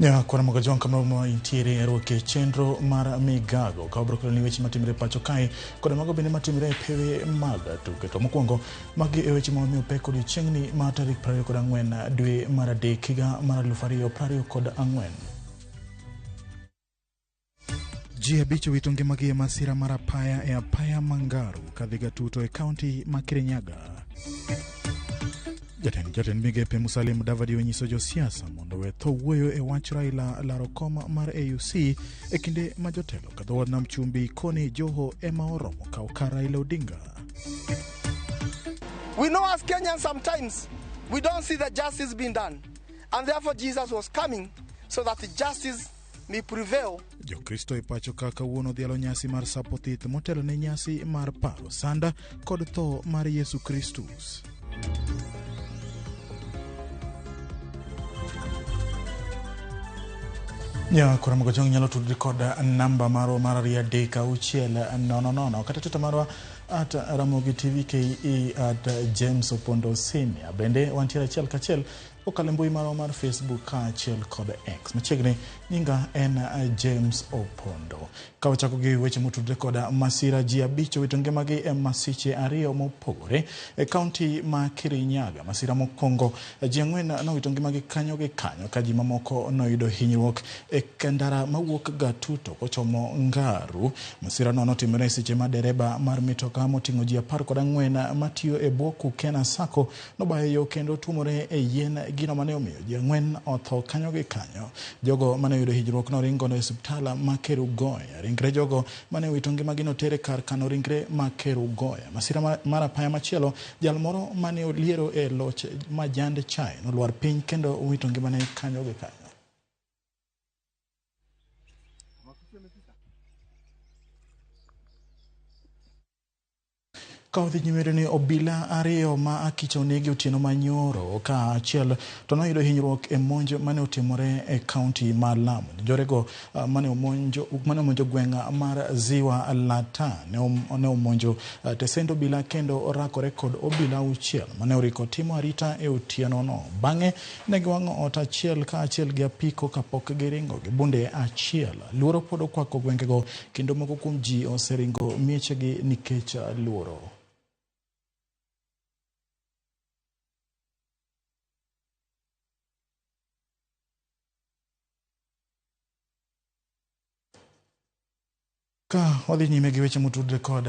Ya kwa Ramogi kama mo intiere eroke chenro mar migago ka obro ni weche matimre pacho kai kod mago bende matimre pewe maga tuke to mokwongo magi e weche mamiyo pek kod chiengni ma tarik 24 dwe mar adek higa mar 2024. Ji abich owito ngimagi e masira mar apaya e apaya Mangaru kadhiga tuto e kaunti ma Kirinyaga. Jatend migepe Musalia Mudavadi onyiso josiasa mondo we tho wuoyo e wach Raila laro kom mar AUC e kinde ma jotelo ka dhood nam chumbi koni Joho ema oromo ka okar Raila Odinga. We know as Kenyans sometimes we don't see the justice being done, and therefore Jesus was coming so that the justice may prevail. Jo Kristo e pacho kaka wuono dhialo nyasi mar Sapothith motelo ne nyasi mar paro sanda kod tho mar Yesu Kristus. Ya kwa Ramogi nyalo tudri kod namba maro mar 30600 kata twitter marwa @RamogiTV KE @James Opondo Senior. Bende wantiere achiel kachiel okale mbui marwa mar Facebook achiel kod X. Machiegni nyinga en James Opondo. Ka wachako gi weche motudre kod masira ji abich owito ngimagi e masiche ariyo mopogore e kaunti ma Kirinyaga. Masira mokwongo ji ang'wen nowito ngimagi kanyo gi kanyo ka ji mamoko noyudo hinyruok e kendara mawuok Gatuto kochomo Ngaru. Masira no notimore seche ma dereba mar mitoka moting'o ji 14 matiyo e bwo Kukena Sacco nobayo yo kendo tumore e yien gino mane omiyo ji ang'wen otho kanyo gi kanyo. Jogo mane oyudo hinyruok noringo e osiptal ma Kerugoya. Ringre jogo mane owito ngimagi notere kar kano ringre ma Kerugoya. Masira mar apaya machielo, jal moro mane oliero e loch majand chai nolwar piny kendo owito ngimane kanyo gi kanyo. Ka odhi nyimere ni obila ariyo ma akicha onegi otieno manyoro ka achiel to noyudo hinyruok e monj mane otimore e kaunti ma Lamu. Jorego mane omonjo gweng'a mar Ziwa Lata ne omonjo tesendo obila kendo orakore kod obila auchiel mane oriko timo arita e otieno no. Bang'e ne giwang'o ot achiel ka achiel gi apiko kapok giringo gi bunde achiel. Luoro pod okwako gwengego kendo moko kuom ji oseringo miechegi nikech luoro. Ka odhi nyime gi weche motudre kod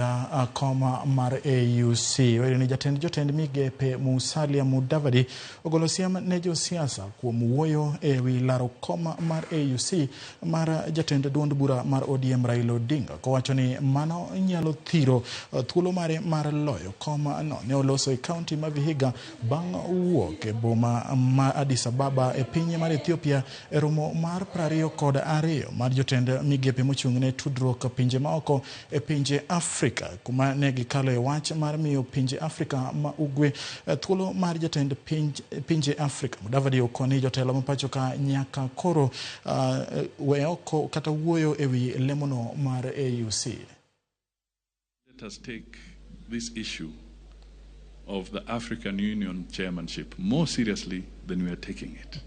koma mar AUC, wedo ni jotend migepe Musalia Mudavadi ogolo siem ne josiasa kuom wuoyo e wi laro koma mar AUC mar jatend duond bura mar ODM Raila Odinga, kowacho ni mano nyalo thiro thuolo mare mar loyo koma no. Ne oloso e kaunti ma Vihiga bang' wuok e boma ma Addis Ababa e piny mar Ethiopia e romo mar 22 mar jotend migepe mochung'ne tudruok pinje maoko e pinje Afrika, kuma ne gikalo e wach mar miyo pinje Afrika ma ugwe thuolo mar jatend pinje Afrika. Mudavadi okoni jotelo mapacho ka nyaka koro weoko kata wuoyo e wi lemono mar AUC. Let us take this issue of the African Union chairmanship more seriously than we are taking it.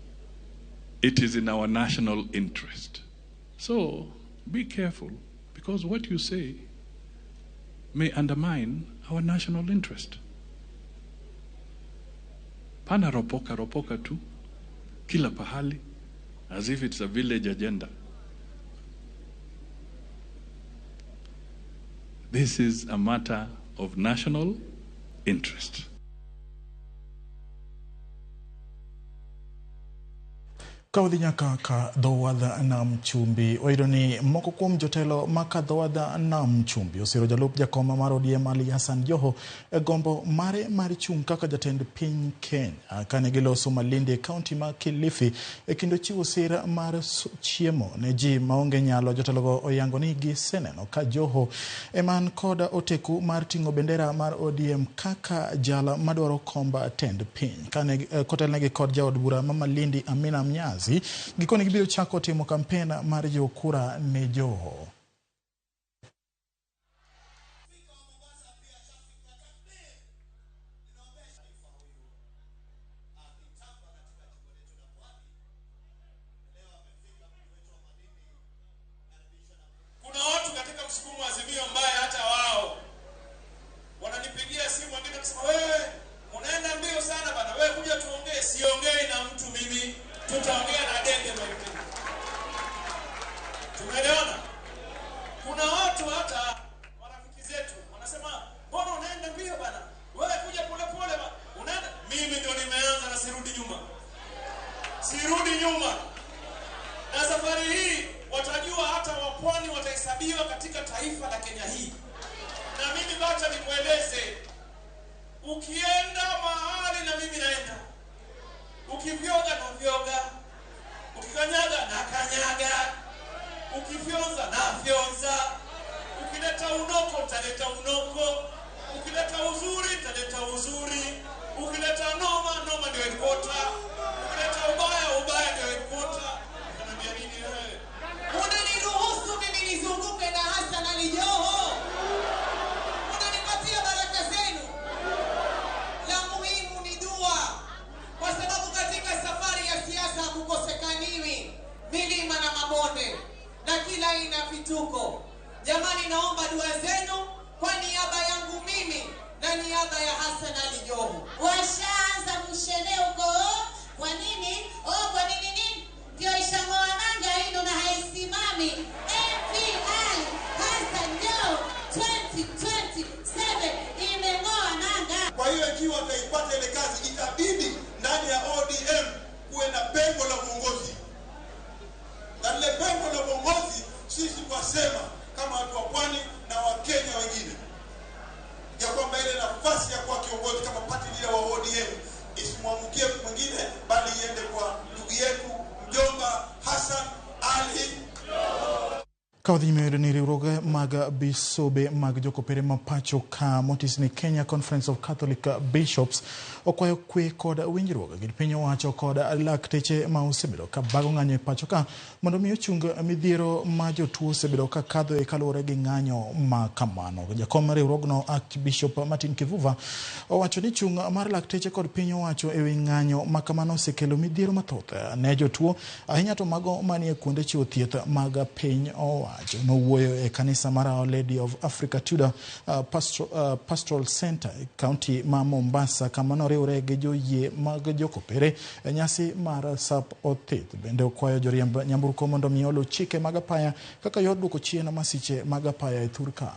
It is in our national interest. So be careful, because what you say may undermine our national interest. Pana ropoka tu, kila pahali, as if it's a village agenda. This is a matter of national interest. Ka odhi nyaka ka dhowadh nam chumbi, oyudo ni moko kuom jotelo ma ka dhowadh nam chumbi osiro jalup jakoma mar ODM Ali Hassan Joho e gombo mare mar chung' kaka jatend piny Kenya kane giloso Malindi e kaunti ma Kilifi e kendo chiwo sir mar chiemo ne ji maonge nyalo. Jotelogo oyango ni giseneno ka Joho eman kod oteku mar ting'o bendera mar ODM kaka jala madwaro komba tend piny kane kotelnegi kod jaod bura ma Malindi Amina Mnyazi. Gikoni gibiro chako timo kampena mar jokura ne Joho. sirudi nyuma. Na safari hii watajua hata wapwani watahesabiwa katika taifa la Kenya hii. Na mimi bacha nikueleze, ukienda mahali na mimi naenda, ukivyoga na vyoga, ukikanyaga na kanyaga, ukifyonza na fyonza, ukileta unoko utaleta unoko, ukileta uzuri utaleta uzuri, ukileta noma noma ndio headquarter, ukileta ubaya ubaya ndio headquarter. Unaniambia nini wewe? Unaniruhusu mimi nizunguke na Hassan Ali Joho? Unanipatia baraka zenu? La muhimu ni dua, kwa sababu katika safari ya siasa hakukosekaniwi milima na mabonde na kila aina vituko. Jamani, naomba dua zenu kwa niaba yangu mimi na niaba ya Hassan Ali Joho. Washaanza mshere huko. Kwa nini? Kwa nini nini? Ndio ishangoa nanga hilo na haisimami. MPI Hassan Joho 2027 imeng'oa nanga. Kwa hiyo ikiwa tutaipata ile kazi, itabidi ndani ya ODM kuwe na pengo la uongozi. Na lile pengo la uongozi sisi twasema kama watu wa pwani na Wakenya wengine, ya kwamba ile nafasi ya kuwa kiongozi kama party leader wa ODM isimwamukie mwingine, bali iende kwa ndugu yetu mjomba Hassan Ali Joho. Kawadhi medo ni riwruoge mag bisobe mag jokopere mapacho ka motis ni Kenya Conference of Catholic Bishops okwayo kwe kod winjruok gi piny owacho kod lakteche ma osebedo ka bago ng'anyo e pacho ka mondo mi ochung midhiero ma jotuo osebedo ka kadho e kaluwore gi ng'anyo ma kamano. Jakom riwruogno Archbishop Martin Kivuva owacho ni chung mar lakteche kod piny owacho e wi ng'anyo ma kamano osekelo midhiero mathoth ne jotuo, ahinya to mago manie kuonde chiwo thieth mag piny owacho. Nowuoyo e kanisa mar Our Lady of Africa Tudor Pastoral Center County ma Mombasa kama noriwre gi joyie mag jokopere nyasi mar sap othith. Bende okwayo joriemb nyamburko mondo mi oluw chike mag apaya kaka yor duoko chien masiche mag apaya e thur ka.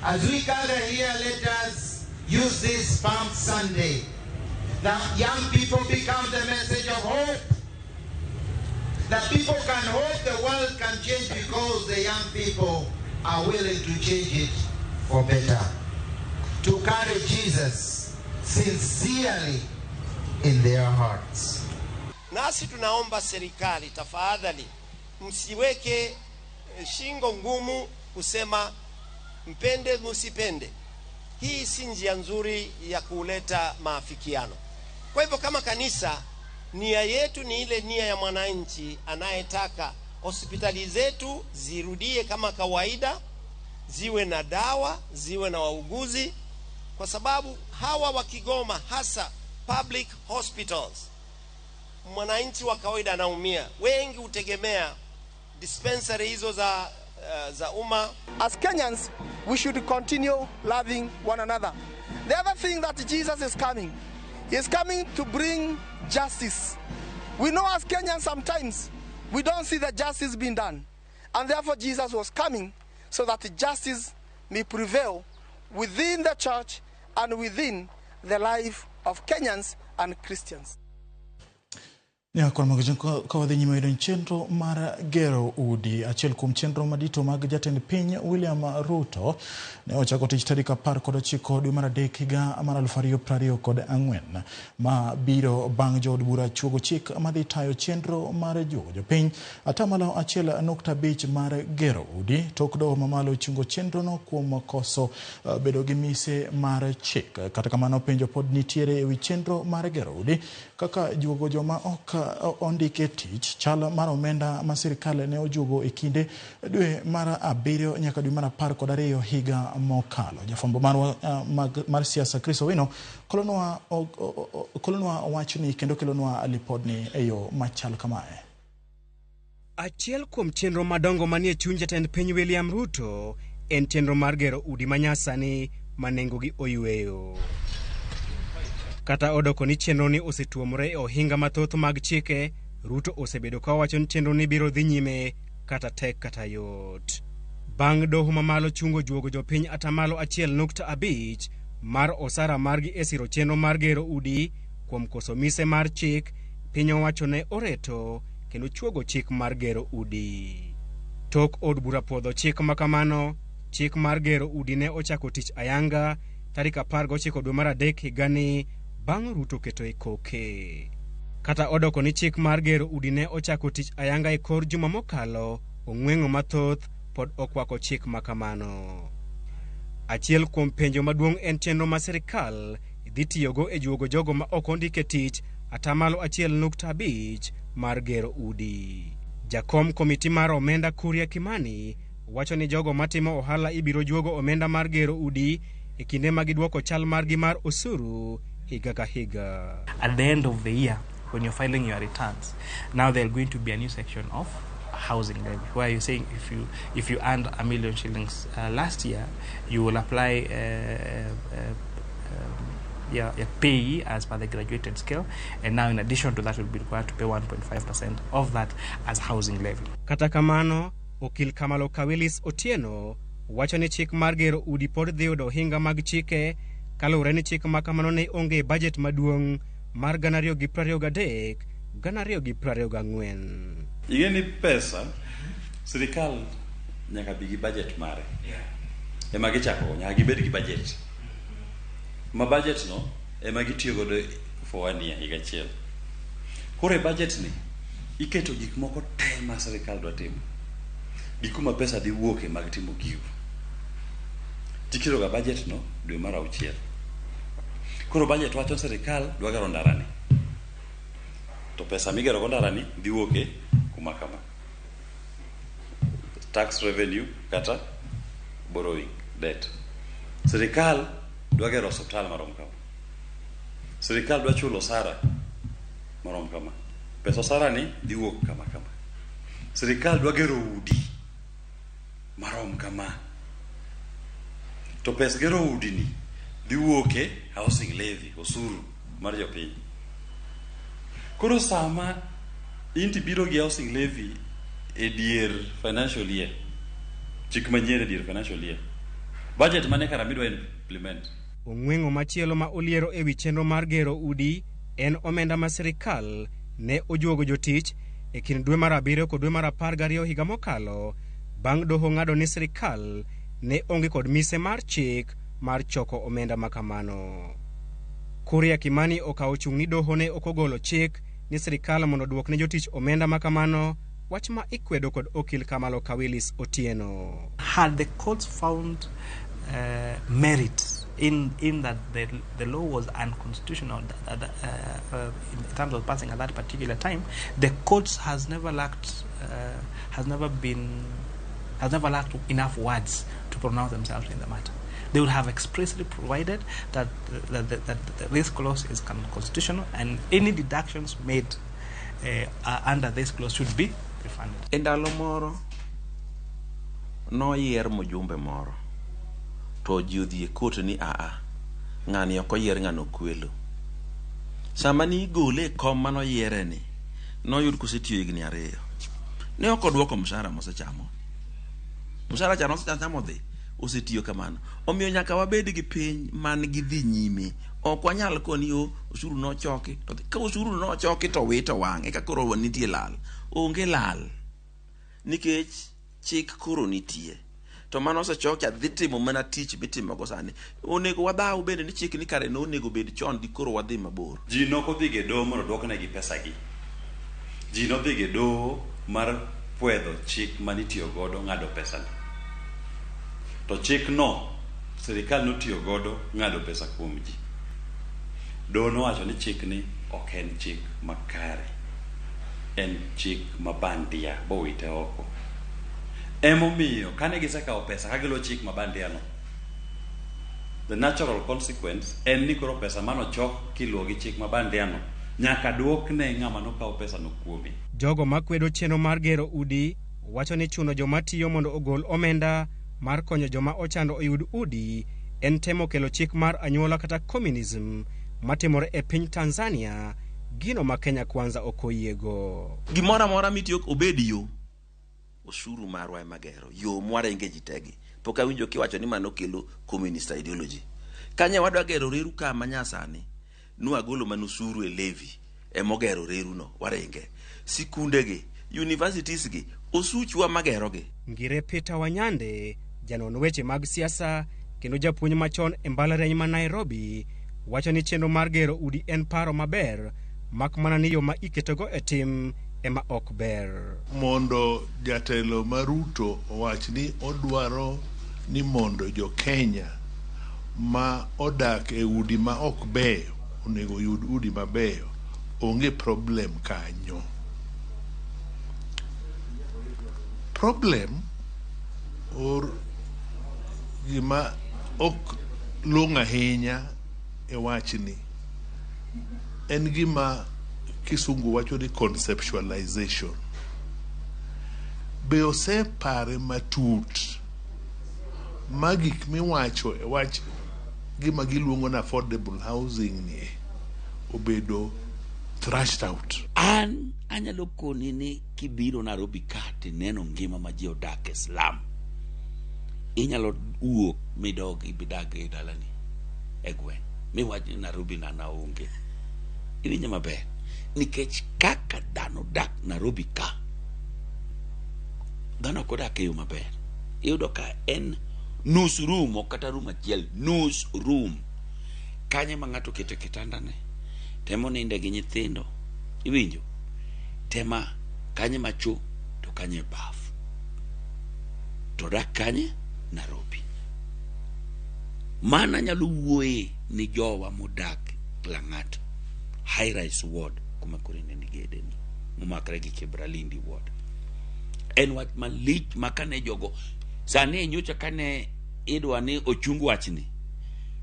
As we gather here, let us use this Palm Sunday that young people become the message of hope. That people can hope the world can change because the young people are willing to change it for better. To carry Jesus sincerely in their hearts. Nasi tunaomba serikali, tafadhali msiweke shingo ngumu kusema mpende msipende. Hii si njia nzuri ya kuleta maafikiano. Kwa hivyo kama kanisa, nia yetu ni ile nia ya mwananchi anayetaka hospitali zetu zirudie kama kawaida, ziwe na dawa, ziwe na wauguzi, kwa sababu hawa wakigoma, hasa public hospitals, mwananchi wa kawaida anaumia. Wengi utegemea dispensary hizo za umma. As Kenyans, we should continue loving one another. The other thing that Jesus is coming, he is coming to bring justice. We know as Kenyans sometimes we don't see the justice being done, and therefore Jesus was coming so that justice may prevail within the church and within the life of Kenyans and Christians. Ya kwa magajin kawadhi nyima idon chenro mara gero udi achiel kum chenro madito mag jatend piny William Ruto ne ochako tich tarik 19 dwe mar adek higa mar 2024 ma biro bang' jood bura chuogo chik madhi tayo chenro mar juogo jopiny atamalo 1.5 mar gero udi tok doho mamalo chungo chenro no kuom koso bedo gi mise mar chik. Kata kamano penjo pod nitiere e wi chenro mar gero udi kaka juogo joma ok ondike tich, chal mar omenda ma sirkal ne ojugo e kinde dwe mar 7 nyaka dwe mar 12 higa mokalo. Jafwambo mar siasa Chris Owino kolonwa wachni kendo kelonwa lipodni e yo machal kamae. Achiel kuom chenro madongo manie chuny jatend piny William Ruto en chenro mar gero udi manyasani ma nengogi oyweyo. Kata odoko ni chenro ni osetuomore e ohinga mathoth mag chike, Ruto osebedo ka wacho ni chenro ni biro dhi nyime kata tek kata yot. Bang' doho mamalo chungo juogo jopiny atamalo 1.5 mar osara margi e siro chenro mar gero udi kuom koso mise mar chik, piny owacho ne oreto kendo chuogo chik mar gero udi. Tok od bura podho chik makamano, chik mar gero udi ne ochako tich ayanga tarik 19 dwe mar adek higani bang' Ruto keto e koke. Kata odoko ni chik mar gero udi ne ochako tich ayanga e kor juma mokalo, ong'weng'o mathoth pod okwako chik makamano. Achiel kuom penjo maduong' en chenro ma sirikal dhi tiyogo e juogo jogo ma ok ondike tich 1.5% mar gero udi. Jakom komiti mar omenda Kuria Kimani wacho ni jogo matimo ohala ibiro juogo omenda mar gero udi e kinde ma gidwoko chal margi mar osuru higa ka higa. At the end of the year, when you're filing your returns, now there's going to be a new section of housing levy, where you're saying if you earned $1 million shillings last year, you will apply your pay as per the graduated scale, and now in addition to that you'll be required to pay 1.5% of that as housing levy. Kata kamano, okil Kamalo Kawilis Otieno wacho ni chik mar gero udi pod dhi yudo hinga mag chike kaluwore ni chik makamano ne onge budget maduong' mar 2023 2024. Igeni pesa sirikal nyaka bi gi budget mare. Ema gichako nyaka gibed gi budget. Ma budget no ema gitiyo godo for 1 year higa achiel. Kore budget ni iketo gik moko te ma sirikal dwa timo. Gikuma pesa dhi wuoke mag timo gigo. Tikiro ga budget no dwe mar 6. Koro budget wacho sirikal dwa gero ndarani. To pesa migero go ndarani dhi wuoke kuma kama. Tax revenue kata borrowing debt. Sirikal dwa gero hospital marom kama. Sirikal dwa chulo osara marom kama. Pesa osara ni dhi wuok kama kama. Sirikal dwa gero udi marom kama. To pesa gero udi ni dhi wuoke housing levy, osuru mar jopiny. Koro sama inti biro gi housing levy e dier financial year, chik manyien e dier financial year, budget mane kara midwa implement. Ong'weng'o machielo ma oliero e wi chenro mar gero udi en omenda ma sirikal ne ojuogo jotich e kind dwe mar 7 kod dwe mar 12 higa mokalo bang' doho ng'ado ni sirikal ne onge kod mise mar chik mar choko omenda makamano. Kuria Kimani okawo chung' ni doho ne okogolo chik ni sirikal mondo duok ne jotich omenda makamano, wach ma ikwedo kod okil Kamalo Kawilis Otieno. Had the courts found merit in that the law was unconstitutional in terms of passing at that particular time, the courts has never lacked enough words to pronounce themselves in the matter. They would have expressly provided that this clause is constitutional and any deductions made under this clause should be refunded. Endalo moro no yer mojumbe moro to ji odhi e court ni ng'ani ok oyier ng'ano kwelo. Sama ni gole kom mano yiere ni noyud kosetiyo higni 2 ne ok odwoko mshahara mosechamo. Mshahara cha nosechamo dhi osetiyo kamano. Omiyo nyaka wabed gi piny man gi dhi nyime. Ok wanyal koni osuru no choki to ka osuru no choki to wito wang'e ka koro nitie lal. Onge lal nikech chik koro nitie. To mano osechoki adhi timo mana tich mitimo go sani. Onego wadhaw bende ni chik ni kare no onego bed chon di koro wadhi mabor. Ji noko dhi ge do mondo dwokne gi pesa gi. Ji no dhi ge do mar puedho chik manitiyo godo ng'ado pesa ni. To chik no sirikal notiyo godo ng'ado pesa kuom ji. Do no wacho ni chik ni ok en chik makare. En chik mabandia bowite oko. Emomiyo kane gisekawo pesa ka gilo chik mabandia no, the natural consequence en ni koro pesa mano chok kiluwo gi chik mabandia no nyaka duok ne ng'ama nokawo pesa no kuomi. Jogo makwedo chenro mar gero udi wacho ni chuno joma tiyo mondo ogol omenda mar konyo joma ochando oyud udi en temo kelo chik mar anyuola kata communism matimore e piny Tanzania, gino ma Kenya Kwanza okoyiego. Gimora mora mitiyo obedi yo osuru marwa magero yo mwarenge jitegi pok awinjo kiwacho ni mano kelo communist ideology. Kanya wadwa gero reru ka manyasani nuagolo manusuru e levi emogero reru no warenge sikunde gi universities gi osuchwa magero gi. Ngire Peter Wanyande, janon weche mag siasa kendo japuonj machon e mbalariany ma Nairobi, wacho ni chenro mar gero udi en paro maber, mak mana ni yo ma iketogo e tim ema ok ber. Mondo jatelo Maruto owach ni odwaro ni mondo jo Kenya ma odak e udi ma ok beyo onego yud udi mabeyo, onge problem kanyo. Problem or gima ok lunga ahinya e wachni en gima kisungu wacho ni conceptualization. Be osepare matut magik miwacho e wach gima giluongo na affordable housing ni obedo thrashed out. An anyalo koni ni kibiro Nairobi kati neno ngima ma ji odak e slum, inyalo wuok midog ibidag e dalani e gweng' miwach ni Nairobi na onge. Iwinjo maber nikech kaka dhano dak Nairobi ka, dhano kodak e yo maber. Iyudo ka en nus room ok kata room achiel, nus room kanye ma ng'ato kete kitandane temo ninde gi nyithindo, iwinjo, tema kanye macho to kanye baf, to dak kanye Nairobi. Mana nyalo wuoye ni jowa modak Lang'at high rise ward kuma korine ni gedeni mumakre gi Kibralindi ward. En wach malich makane jogo sane nyocha kane idwa ni ochung wachni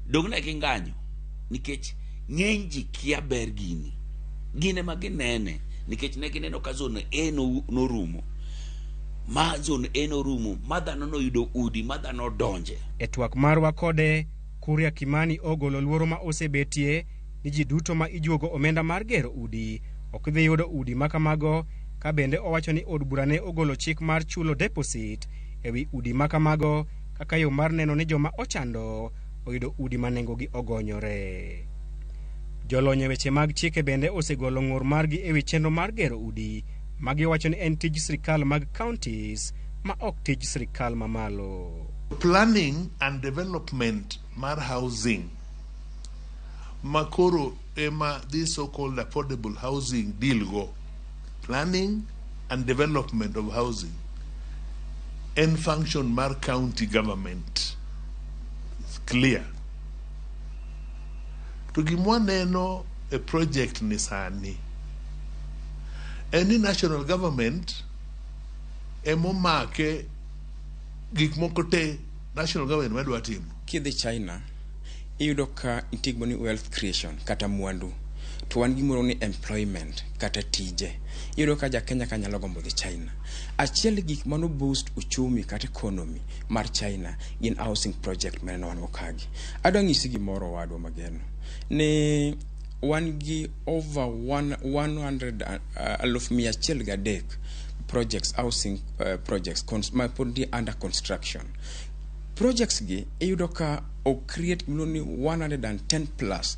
dogne gi nganyo nikech ng'eny ji kia ber gine ma ginene nikech ne gineno ka zone E no rumo, ma zone E no rumo, ma dhano no yudo udi, ma dhano donje. E twak marwa kode, Kuria Kimani ogolo luoro ma osebetie ni ji duto ma ijuogo omenda mar gero udi ok dhi yudo udi makamago, ka bende owacho ni od bura ne ogolo chik mar chulo deposit ewi udi makamago kaka yo mar neno ni joma ochando oyudo udi ma nengogi ogonyore. Jolony e weche mag chike bende osegolo ng'ur margi ewi chenro mar gero udi ma giwacho ni en tij sirikal mag counties ma ok tij sirikal mamalo. Planning and development mar housing makoro ema this so-called affordable housing deal go. Planning and development of housing and function mar county government. It's clear. To gimwaneno a project ni sani. Any national government emomake gik moko te national government madwa timo. Kidhi China iyudo ka itigmo ni wealth creation kata mwandu, to wan gimoro ni employment kata tije. Iyudo ka ja Kenya kanyalo gombo dhi China. Achiel gik mano boost uchumi kata economy mar China gin housing project maneno wan okagi. Adwa ng'isi gimoro wadwa mageno ne wan gi over 100,103 projects, housing projects ma pod under construction. Projects gi iyudo ka o create only 110,000+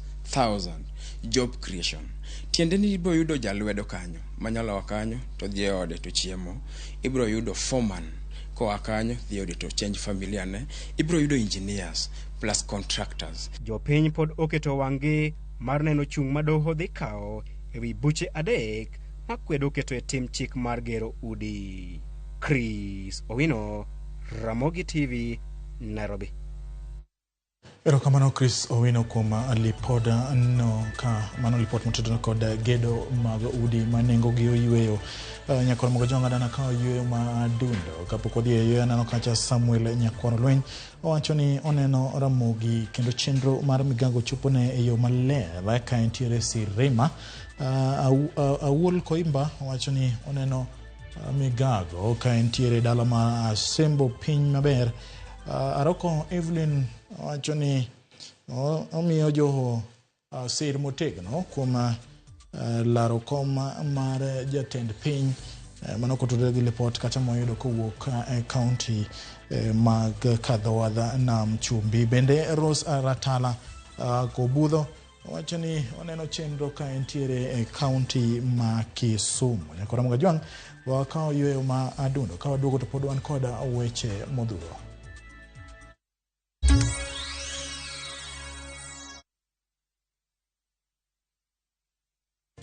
job creation. Tiende ni ibro yudo jalwedo kanyo manyalo wakanyo to dhi ode to chiemo, ibro yudo foreman ko wakanyo dhi ode to change familia ne, ibro yudo engineers plus contractors. Jopiny pod oketo wang'gi mar neno chung' madoho dhi kao ewi buche adek makwedo keto e tim chik mar gero udi. Chris Owino, Ramogi TV, Nairobi. Erokamano Chris Owino kuom lipoda no, ka mano lipot motenore kod gedo mag udi ma nengogi oyweyo. Nyakwar mogo jonga dana ka oyweyo madundo kapok odhi e yweyo. Aneno kacha Samuel Nyakwar Lweny owacho ni oneno Ramogi kendo chenro mar migago chopone e yo maler ka entiere Sirima. Awuol Koimba owacho ni oneno migago ka entiere dala ma Asembo piny maber. Aroko Evelyn wacho ni omiyo joho sir motegno kuom laro kom mar jatend piny mano kotudore gi lipot kata moyudo kowuok e county mag Kadhowadha Nam Chumbi. Bende Rose Ratala kobudho wacho ni oneno chenro ka entiere e kaunti ma Kisumu. Nyako Ramogi Jwang wakao yweyo ma adundo ka waduogo to pod wan koda weche modhuro.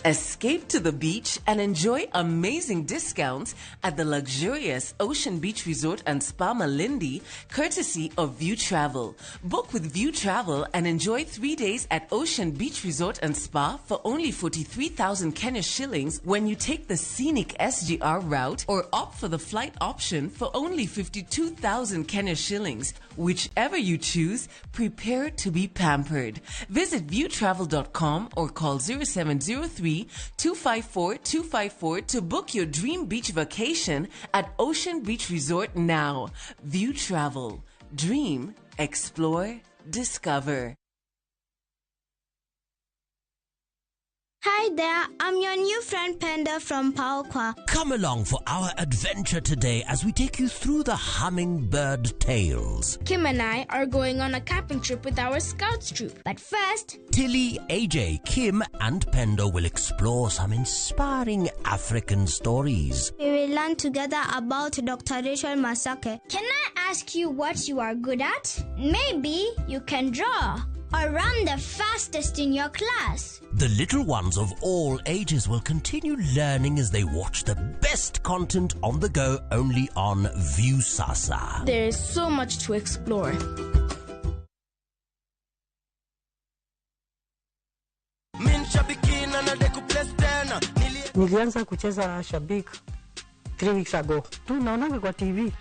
Escape to the beach and enjoy amazing discounts at the luxurious Ocean Beach Resort and Spa Malindi, courtesy of View Travel. Book with View Travel and enjoy 3 days at Ocean Beach Resort and Spa for only 43,000 Kenya shillings when you take the scenic SGR route, or opt for the flight option for only 52,000 Kenya shillings. Whichever you choose, prepare to be pampered. Visit viewtravel.com or call 0703-254-254 to book your dream beach vacation at Ocean Beach Resort now. View Travel. Dream, explore, discover. Hi there, I'm your new friend Panda from Paokwa. Come along for our adventure today as we take you through the hummingbird tales. Kim and I are going on a camping trip with our scouts troop. But first, Tilly, AJ, Kim and Pendo will explore some inspiring African stories. we will learn together about Dr. Rachel Masake. Can I ask you what you are good at? Maybe you can draw or run the fastest in your class. The little ones of all ages will continue learning as they watch the best content on the go only on View Sasa. There is so much to explore. Nilianza kucheza Shabik 3 weeks ago. Naonanga kwa TV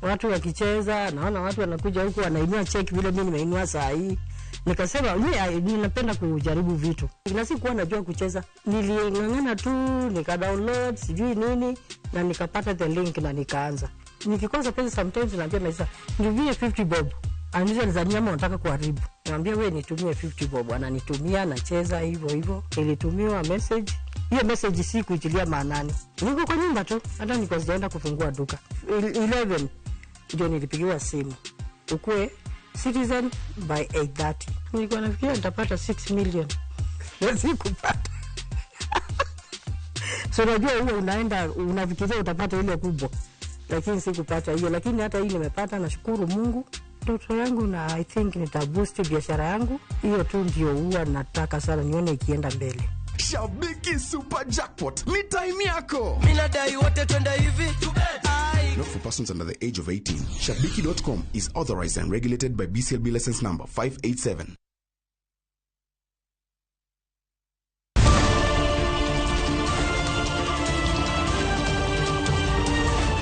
watu wakicheza, naona watu wanakuja huku wanainua check vile mimi nimeinua saa hii. Nikasema mimi ninapenda kujaribu vitu. Na sikuwa najua kucheza. Nilingangana tu, nika-download sijui nini na nikapata the link na nikaanza. Nikikosa pesa sometimes naambia Maisa, "Nitumie 50 bob." Anaweza nizania nataka kuharibu. Naambia wewe nitumie 50 bob. Ananitumia nacheza hivyo. Nilitumiwa message. Hiyo message si kuitilia maanani. Niko kwa nyumba tu, hata niko sijaenda kufungua duka. 11 ndio nilipigiwa simu. Ukue citizen by 8:30. Nilikuwa nafikiria nitapata 6 million. Sikupata. So unajua huo unaenda unafikiria utapata ile kubwa. Lakini sikupata hiyo, lakini hata hii nimepata, nashukuru Mungu. Ndoto yangu na I think nitaboost biashara yangu. Hiyo tu ndio huwa nataka sana nione ikienda mbele. Shabiki Super Jackpot, mi time yako. Mina dai wote twenda hivi. Not for persons under the age of 18. Shabiki.com is authorized and regulated by BCLB license number 587.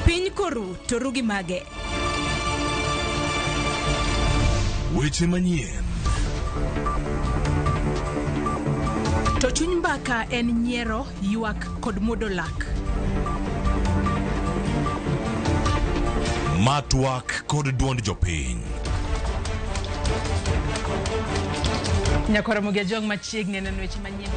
Piny koru torugi mage. Weche manyien. To chuny mbaka en nyiero, ywak kod muodo lak. Matwak kod duond jopiny. Nyako Ramogi Jwang machiegni neno weche manyien.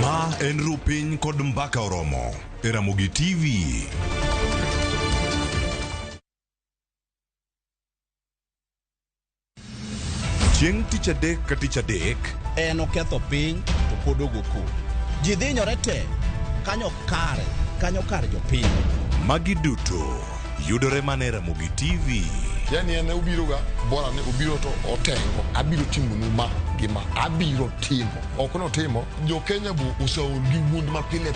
Ma en rupiny kod mbaka oromo e Ramogi TV. Chieng' tich adek ka tich adek en oketho piny to pod ogoku. Ji dhinyore te kanyo kar jopiny. Magi duto yudore mana e Ramogi TV. Yani ene ubiroga bora ne ubiro to otengo abiro timo ma gima abiro timo ok no timo jo Kenya bu usaol gi wuond ma pile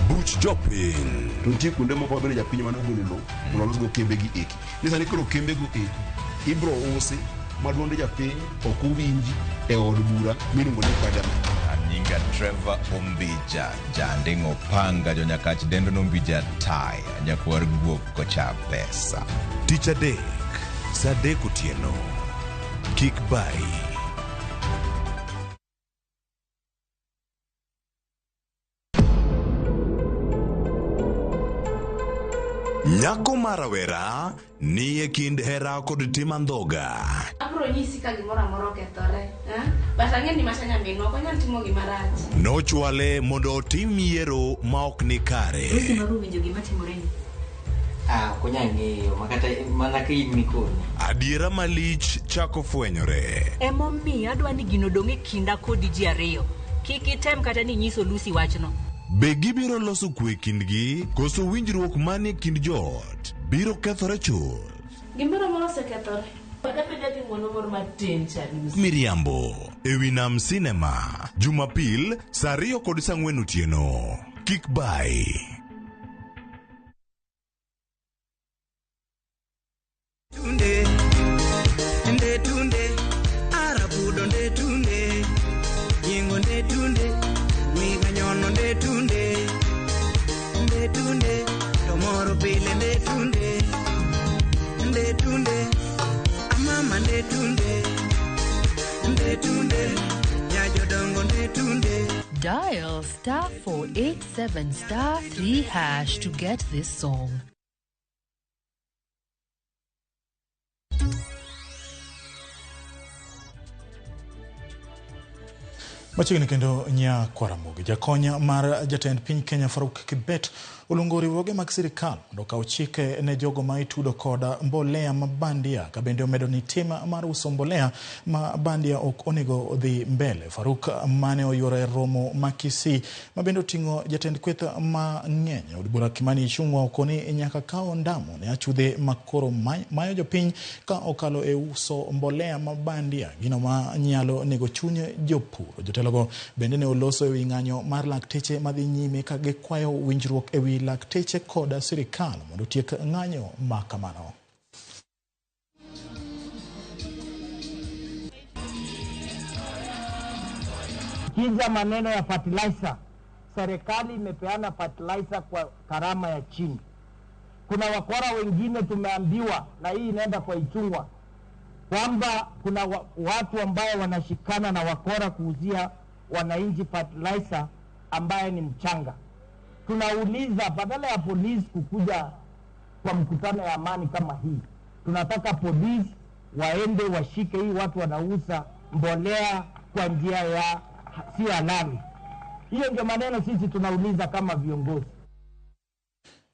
buch jopiny. To nitie kuonde moko bende japiny mano golo lo mondo go kembe gi eki. Nisani koro kembe go eki ibro usi maduonde japiny ok uwinji e od bura miluongo ni parliament. Nyinga Trevor Ombija, Jandingo Panga, Jonyakach Dendo Nombija Tai, Nyakwar Guok Kocha Pesa. Tich adek, sa adek otieno. Kik bai. Nyako marawera ni e kind hera kod timandhoga. Abro nyisi ka gimora moro kethore, bata ng'e ni masanya mino ko nyal timo gimarach. Nochwale mondo otim yiero ma ok ni kare. Usi maru winjo gima timore ni. Kunyangeyo makata mana ki mikoni. Adiera malich chako fwenyore. Emomi adwa ni gino donge kinda kodi ji ariyo. Kiki tem kata ni nyiso Lucy wachno. Be gibiro loso kwe kindgi koso winjruok manie kind joot biro kethore chuth. Gimoro moro osekethore. Miriambo ewi Nam Cinema Jumapil saa 2 kod saa 4 otieno. Kik bai. Tunde arabudo nde tunde yingo nde tunde miga nyono nde tunde tomoro pile nde tunde amama nde tunde ya jodongo nde tunde. Dial *487*3# to get this song. Machiegni kendo nya kwa Ramogi jakonya mar jatend piny Kenya Faruk Kibet olungo riwruoge mag sirikal mondo kaw chike ne jogo ma itudo koda mbolea mabandia ka bende omedo ni tim mar uso mbolea mabandia ok onego odhi mbele. Faruk mane oyore romo makisi ma bende otingo jatend kweth mang'eny od bura Kimani Ichung'wa okoni nyaka kaw ndamo ne achudhe makoro mayo jopiny ka okalo e uso mbolea mabandia gino ma nyalo nego chuny jopur. Jotelogo bende ne oloso ewi ng'anyo mar lakteche madhi nyime ka gikwayo winjruok ewi lakteche koda sirikal mondo tiek ng'anyo makamano. Kija maneno ya fertilizer, serikali imepeana fertilizer kwa gharama ya chini. Kuna wakora wengine tumeambiwa, na hii inaenda kwa Ichung'wa, kwamba kuna watu ambao wanashikana na wakora kuuzia wananchi fertilizer ambaye ni mchanga. Tunauliza, badala ya polisi kukuja kwa mkutano ya amani kama hii, tunataka polisi waende washike hii watu wanauza mbolea kwa njia ya si halali. Hiyo ndio maneno sisi tunauliza kama viongozi.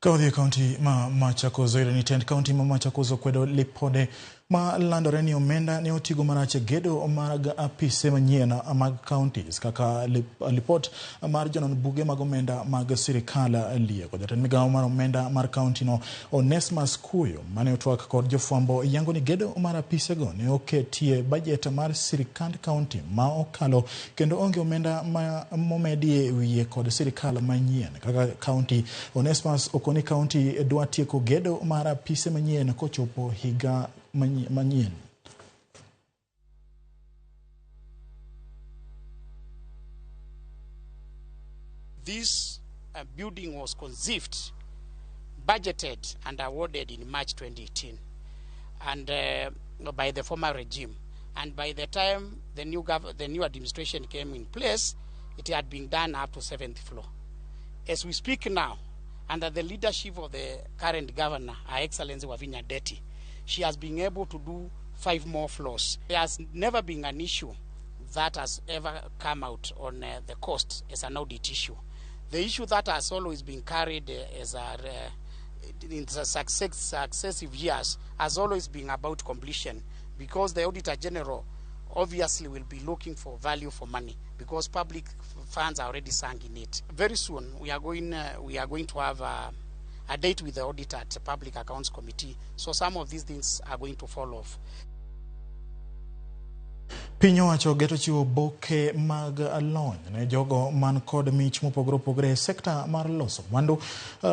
Kaudhi County Machakos ni Tent County Machakos kwedo lipode ma landore ni omenda ni otigo marache gedo maraga apise manyien mag counties kaka lipot mar jonon buge mag omenda mag sirikal lieko. Jatend migawo mar omenda mar county no Onesmus Kuyo mane otwak kod jofwambo yango ni gedo mar apise go ne oketie budget mar sirikand county ma okalo kendo onge omenda momedie wiye kod sirikal manyien kaka county. Onesmus okoni county dwa tieko gedo mar apise manyien kochopo higa Manyien. This building was conceived, budgeted and awarded in March 2018 and by the former regime, and by the time the new administration came in place, it had been done up to 7th floor. As we speak now, under the leadership of the current governor, Her Excellency Wavinya Deti, she has been able to do 5 more floors. There has never been an issue that has ever come out on the cost as an audit issue. The issue that has always been carried as in successive years has always been about completion, because the Auditor General obviously will be looking for value for money because public funds are already sunk in it. Very soon we are going to have a date with the auditor at the Public Accounts Committee, so some of these things are going to fall off. Piny owacho geto chiwo boke mag lony ne jogo man kod mich mopogore sekta mar loso mwandu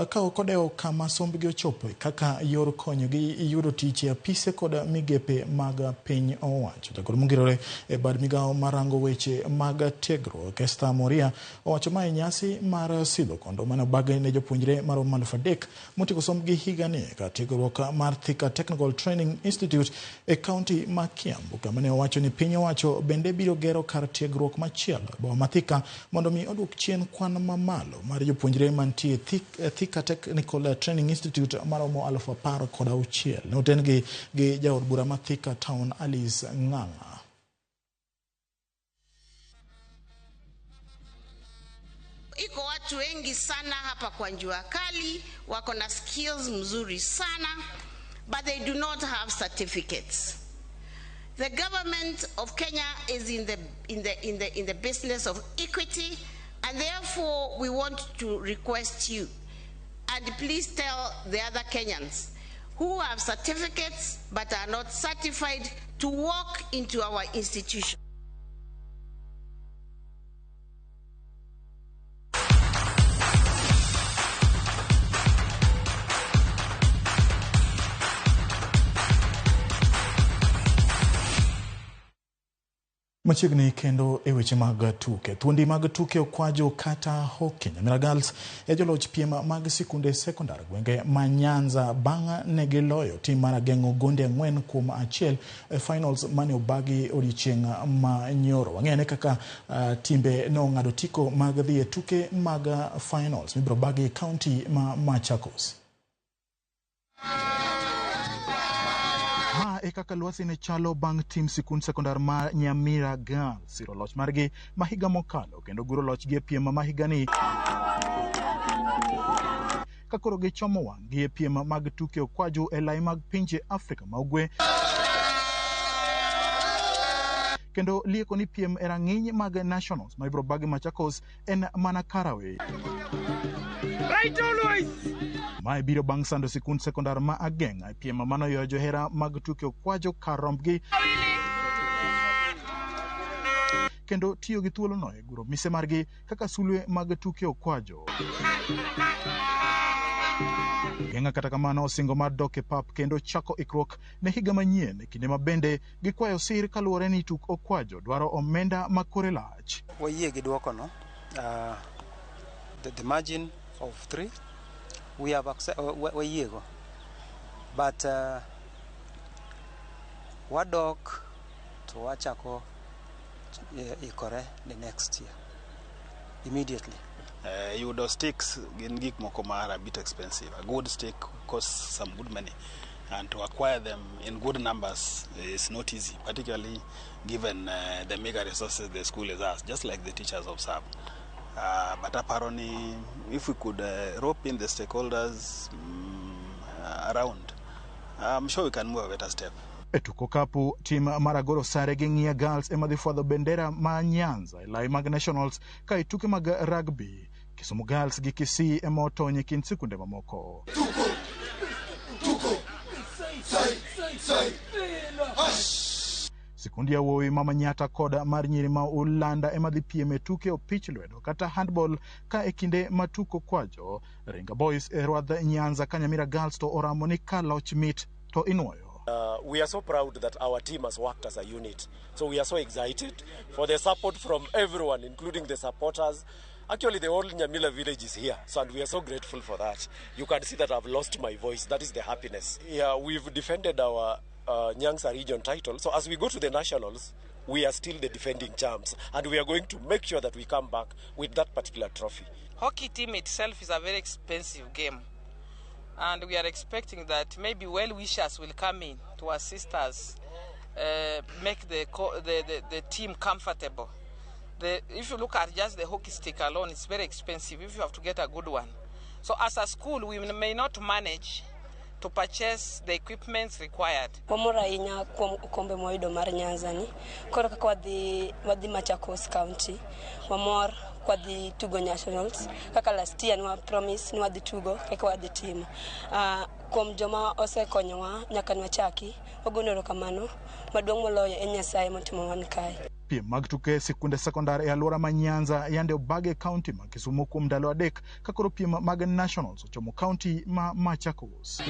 ka okodeo kama sombgi ochopo kaka yor konyogi yudo tich e apise kod migepe mag piny owacho. Jagoro mongirore e bad migawo marango weche mag tiegruok Esther Moria owacho mai nyasi mar sidho kondo mane obage ne jopuonjre mar 3,000 motieko sombgi higani ka tiegruok mar Thika Technical Training Institute e kaunti ma Kiambu, kama ne owacho ni piny owacho bende biro gero kar tiegruok machielo boma mathika mondo mi odwok chien kwan mamalo mar jopuonjre mantie Thika Technical Training Institute maromo 10,016. Ne oten gi jaod bura ma Thika Town Alice Ng'ang'a. Iko watu wengi sana hapa kwa Jua Kali wako na skills mzuri sana, but they do not have certificates. The government of Kenya is in the business of equity, and therefore we want to request you, and please tell the other Kenyans who have certificates but are not certified to walk into our institution. Machiegni kendo e weche mag tuke. Thuondi mag tuke okwajo kata hockey. Nyamira Girls joloch piem mag sikunde sekondar gwenge ma Nyanza bang' ne giloyo tim mar Ageng'o gonde 4-1 finals mane obagi odiochieng' ma nyoro. Wang'ene kaka timbe no ng'ado tiko mag dhi e tuke mag finals mibiro bagi county ma Machakos. Kaka lwasi ne chalo bang' tim sikund sekondar ma Nyamira Girls siro loch margi mahiga mokalo kendo guro lochgi e piem mahigani kakoro gichomo wang'gi e piem mag tuke okwaju e lai mag pinje Afrika ma ugwe kendo lieko ni piem e rang'iny mag nationals ma ibiro bagi Machakos en mana Karaway. Right always! Mae biro bang' sando sikund sekondar ma Ageng'a e piem manoyo johera mag tuke okwajo kar rombgi kendo tiyo gi thuolono e guro mise margi kaka sulwe mag tuke okwajo. Ageng'a kata kamano osingo mar dok e pap kendo chako ikruok ne higa manyien e kinde ma bende gikwayo sir kaluwore ni tuk okwajo dwaro omenda makore lach. Wayie gi duokono. The margin of 3 we have wayego, but wadok to wachako ikore the next year immediately. Yudo sticks gin gik moko ma a bit expensive. A good stick costs some good money, and to acquire them in good numbers is not easy, particularly given the meager resources the school is asked, just like the teachers observe. But apparently, if we could rope in the stakeholders around, I'm sure we can move a better step. E tuko kapu, tim Maragoro sare gi Ng'ia Girls ema dhi fwadho bendera ma Nyanza e lai mag nationals ka tuke mag rugby. Kisumu Girls gi Kisii ema otony e kind sikunde mamoko. Sikundi ya wuoyi ma Manyata koda mar nyiri ma Ulanda ema dhi piem e tuke opich lwedo kata handball ka e kinde ma tuko kwajo. Ringa Boys e rwadh Nyanza ka Nyamira Girls to oramo ni ka loch mit to inuoyo. We are so proud that our team has worked as a unit. So we are so excited for the support from everyone, including the supporters. Actually, the whole Nyamila village is here, so and we are so grateful for that. You can see that I've lost my voice. That is the happiness. Yeah, we've defended our Nyanza region title. So as we go to the nationals, we are still the defending champs, and we are going to make sure that we come back with that particular trophy. Hockey team itself is a very expensive game, and we are expecting that maybe well-wishers will come in to assist us, make the team comfortable. If you look at just the hockey stick alone, it's very expensive if you have to get a good one. So as a school, we may not manage to purchase the equipments required. Wamora inya kombe moido mar Nyanza ni koro kaka wadhi Machakos County. Wamor kwa the tugo nationals kaka last year nwa promise nwa the tugo kaka wadhi team. Kuom joma osekonyowa nyaka nwachaki wagonero kamano maduong' moloyo en Nyasaye motimo wan kae. Piem mag tuke sikunde sekondar e alwora ma Nyanza yande obage county ma Kisumu kuom ndalo adek ka koro piem mag nationals ochomo county ma Machakos.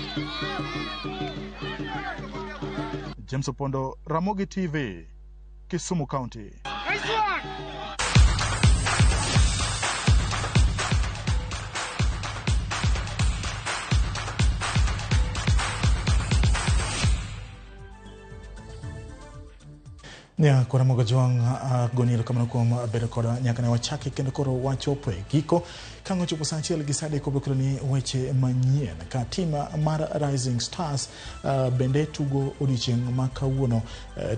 James Opondo, Ramogi TV, Kisumu County. Nia kwa Ramogi Juang goniro kamano kuom bedo koda nyaka ne wachaki kendo koro wachopo e giko Kango chopo sanchiel gisade koboklo ni weche manyien ka tima mar Rising Stars bende tugo odichieng' makawuono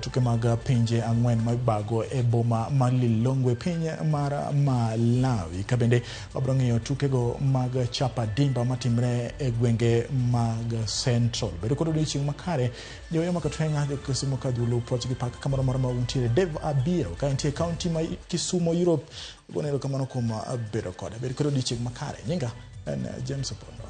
tuke mag pinje ang'wen mabago e boma malilongwe piny mar Malawi ka bende wabrong'iyo tukego mag chapa dimba matimre e gwenge mag Central. Bedo kod odichieng' makare joyo makatwenga jokesimo kadhulu poch gi pak kamoro moro ma untiere Dev Abiro ka entie county ma Kisumo Europe gonero kamano kuom bedo kod odichieng' makare nyinga en James Opondo.